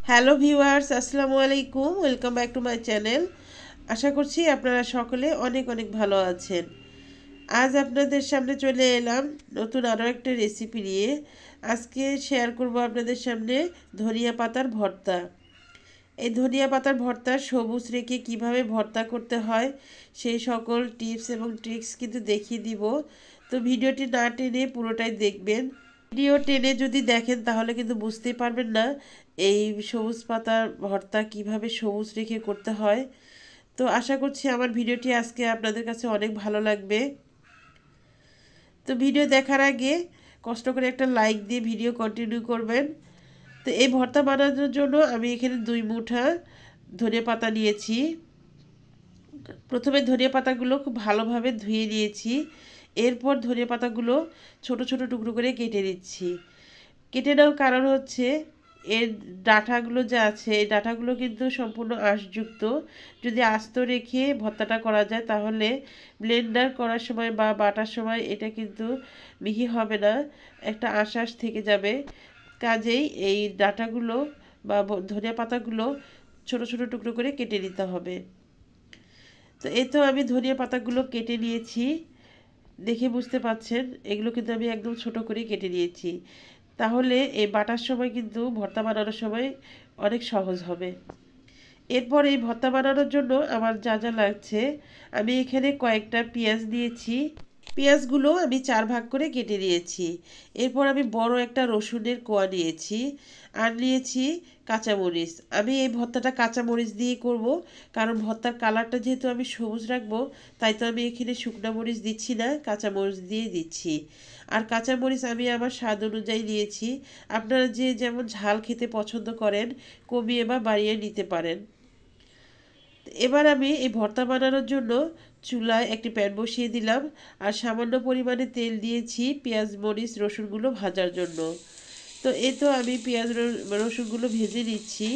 Hello viewers, আসসালামু আলাইকুম। Welcome back to my channel. আশা করছি আপনারা সকলে অনেক অনেক ভালো আছেন। আজ আপনাদের সামনে চলে এলাম নতুন আরও একটা রেসিপি নিয়ে। আজকে শেয়ার করব আপনাদের সামনে ধনিয়া পাতার ভর্তা। এই ধনিয়া পাতার ভর্তা সবুজ রেখে কিভাবে ভর্তা করতে হয় সেই সকল টিপস এবং ট্রিক্স কিন্তু দেখিয়ে দিব। তো ভিডিওটি না টেনে পুরোটাই দেখবেন। ভিডিও টেনে যদি দেখেন তাহলে কিন্তু বুঝতেই পারবেন না এই সবুজ পাতার ভর্তা কিভাবে সবুজ রেখে করতে হয়। তো আশা করছি আমার ভিডিওটি আজকে আপনাদের কাছে অনেক ভালো লাগবে। তো ভিডিও দেখার আগে কষ্ট করে একটা লাইক দিয়ে ভিডিও কন্টিনিউ করবেন। তো এই ভর্তা বানানোর জন্য আমি এখানে 2 মুঠা ধনে পাতা নিয়েছি। প্রথমে ধনিয়া পাতাগুলো খুব ভালোভাবে ধুয়ে নিয়েছি। এরপর ধনিয়া পাতাগুলো ছোট ছোট টুকরো করে কেটে নিচ্ছি। কেটে নেওয়ার কারণ হচ্ছে এর ডাঁটাগুলো যা আছে এই ডাঁটাগুলো কিন্তু সম্পূর্ণ আঁশযুক্ত। যদি আস্ত রেখে ভর্তাটা করা যায় তাহলে ব্লেন্ডার করার সময় বা বাটার সময় এটা কিন্তু মিহি হবে না, একটা আঁশ আঁশ থেকে যাবে। কাজেই এই ডাঁটাগুলো বা ধনিয়া পাতাগুলো ছোট ছোট টুকরো করে কেটে নিতে হবে। তো এই তো আমি ধনিয়া পাতাগুলো কেটে নিয়েছি, দেখে বুঝতে পাচ্ছেন এগুলো কিন্তু আমি একদম ছোট করে কেটে নিয়েছি। তাহলে এই বাটার সময় কিন্তু ভর্তা বানানোর সময় অনেক সহজ হবে। এরপর এই ভর্তা বানানোর জন্য আমার যা যা লাগছে, আমি এখানে কয়েকটা পেঁয়াজ নিয়েছি। পেঁয়াজগুলো আমি 4 ভাগ করে কেটে নিয়েছি। এরপর আমি বড় একটা রসুনের কোয়া নিয়েছি আর নিয়েছি কাঁচামরিচ। আমি এই ভর্তাটা কাঁচামরিচ দিয়ে করব, কারণ ভর্তার কালারটা যেহেতু আমি সবুজ রাখবো, তাই তো আমি এখানে শুকনো মরিচ দিচ্ছি না, কাঁচামরিচ দিয়ে দিচ্ছি। আর কাঁচামরিচ আমি আমার স্বাদ অনুযায়ী নিয়েছি। আপনারা যে যেমন ঝাল খেতে পছন্দ করেন কমিয়ে বা বাড়িয়ে নিতে পারেন। এবার আমি এই ভর্তা বানানোর জন্য চুলায় একটি প্যান বসিয়ে দিলাম আর সামান্য পরিমাণে তেল দিয়েছি পেঁয়াজ মরিচ রসুনগুলো ভাজার জন্য। তো এই তো আমি পেঁয়াজ রসুনগুলো ভেজে নিচ্ছি।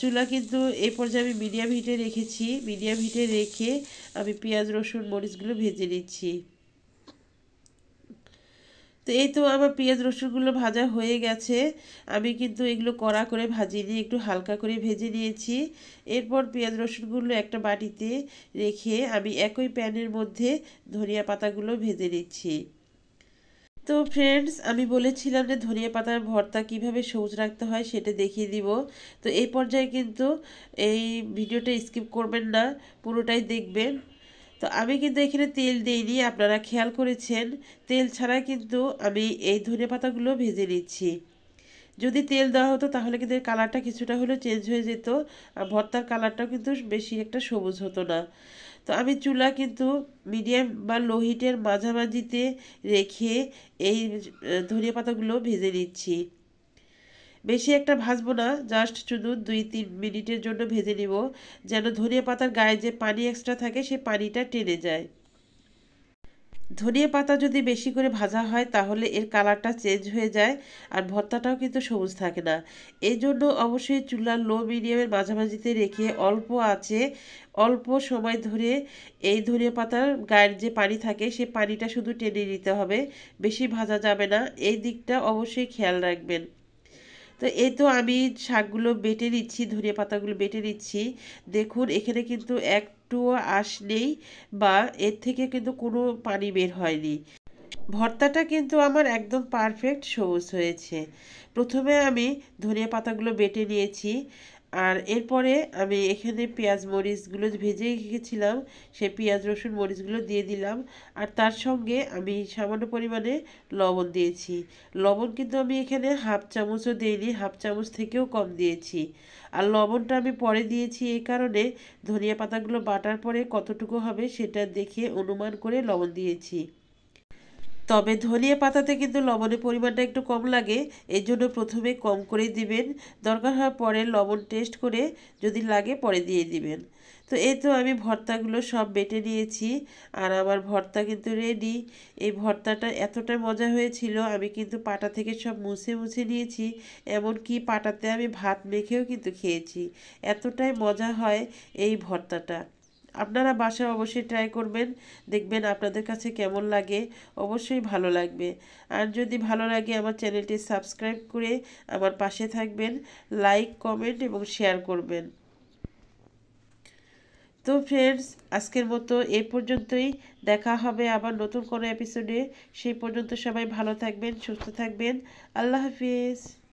চুলা কিন্তু এই পর্যায়ে আমি মিডিয়াম হিটে রেখেছি। মিডিয়াম হিটে রেখে আমি পেঁয়াজ রসুন মরিচগুলো ভেজে নিচ্ছি। তো এই তো আমার পেঁয়াজ রসুনগুলো ভাজা হয়ে গেছে। আমি কিন্তু এগুলো কড়া করে ভাজিনি, একটু হালকা করে ভেজে নিয়েছি। এরপর পেঁয়াজ রসুনগুলো একটা বাটিতে রেখে আমি একই প্যানের মধ্যে ধনিয়া পাতাগুলো ভেজে নিচ্ছি। তো ফ্রেন্ডস, আমি বলেছিলাম যে ধনিয়া পাতার ভর্তা কিভাবে সবুজ রাখতে হয় সেটা দেখিয়ে দিব। তো এই পর্যায়ে কিন্তু এই ভিডিওটা স্কিপ করবেন না, পুরোটাই দেখবেন। তো আমি কিন্তু এখানে তেল দিইনি, আপনারা খেয়াল করেছেন তেল ছাড়াই কিন্তু আমি এই ধনেপাতাগুলো ভেজে নিচ্ছি। যদি তেল দেওয়া হতো তাহলে কিন্তু এর কালারটা কিছুটা হলেও চেঞ্জ হয়ে যেত আর ভর্তার কালারটাও কিন্তু বেশি একটা সবুজ হতো না। তো আমি চুলা কিন্তু মিডিয়াম বা লো হিটের মাঝামাঝিতে রেখে এই ধনিয়া পাতাগুলো ভেজে নিচ্ছি। বেশি একটা ভাজবো না, জাস্ট শুধু 2-3 মিনিটের জন্য ভেজে নিব, যেন ধনিয়া পাতার গায়ে যে পানি এক্সট্রা থাকে সে পানিটা টেনে যায়। ধনিয়া পাতা যদি বেশি করে ভাজা হয় তাহলে এর কালারটা চেঞ্জ হয়ে যায় আর ভর্তাটাও কিন্তু সবুজ থাকে না। এই জন্য অবশ্যই চুলার লো মিডিয়ামের মাঝামাঝিতে রেখে অল্প আঁচে অল্প সময় ধরে এই ধনিয়া পাতার গায়ের যে পানি থাকে সে পানিটা শুধু টেনে নিতে হবে, বেশি ভাজা যাবে না, এই দিকটা অবশ্যই খেয়াল রাখবেন। তো এই তো আমি শাকগুলো বেটে নিচ্ছি, ধনিয়া পাতাগুলো বেটে নিচ্ছি। দেখুন এখানে কিন্তু একটুও আঁশ নেই বা এর থেকে কিন্তু কোনো পানি বের হয়নি। ভর্তাটা কিন্তু আমার একদম পারফেক্ট সবুজ হয়েছে। প্রথমে আমি ধনিয়া পাতাগুলো বেটে নিয়েছি আর এরপরে আমি এখানে পেঁয়াজ মরিচগুলো ভেজে রেখেছিলাম সেই পেঁয়াজ রসুন মরিচগুলো দিয়ে দিলাম। আর তার সঙ্গে আমি সামান্য পরিমাণে লবণ দিয়েছি। লবণ কিন্তু আমি এখানে হাফ চামচও দিইনি, হাফ চামচ থেকেও কম দিয়েছি। আর লবণটা আমি পরে দিয়েছি এই কারণে ধনিয়া পাতাগুলো বাটার পরে কতটুকু হবে সেটা দেখে অনুমান করে লবণ দিয়েছি। তবে ধনিয়া পাতাতে কিন্তু লবণের পরিমাণটা একটু কম লাগে, এই জন্য প্রথমে কম করে দিবেন। দরকার হয় পরে লবণ টেস্ট করে যদি লাগে পরে দিয়ে দিবেন। তো এই তো আমি ভর্তাগুলো সব বেটে নিয়েছি আর আমার ভর্তা কিন্তু রেডি। এই ভর্তাটা এতটা মজা হয়েছিল আমি কিন্তু পাটা থেকে সব মুছে মুছে নিয়েছি, এমনকি পাটাতে আমি ভাত মেখেও কিন্তু খেয়েছি। এতটাই মজা হয় এই ভর্তাটা। আপনারা বাসায় অবশ্যই ট্রাই করবেন, দেখবেন আপনাদের কাছে কেমন লাগে। অবশ্যই ভালো লাগবে। আর যদি ভালো লাগে আমার চ্যানেলটি সাবস্ক্রাইব করে আমার পাশে থাকবেন, লাইক কমেন্ট এবং শেয়ার করবেন। তো ফ্রেন্ডস, আজকের মতো এই পর্যন্তই। দেখা হবে আবার নতুন কোনো এপিসোডে। সেই পর্যন্ত সবাই ভালো থাকবেন, সুস্থ থাকবেন। আল্লাহ হাফিজ।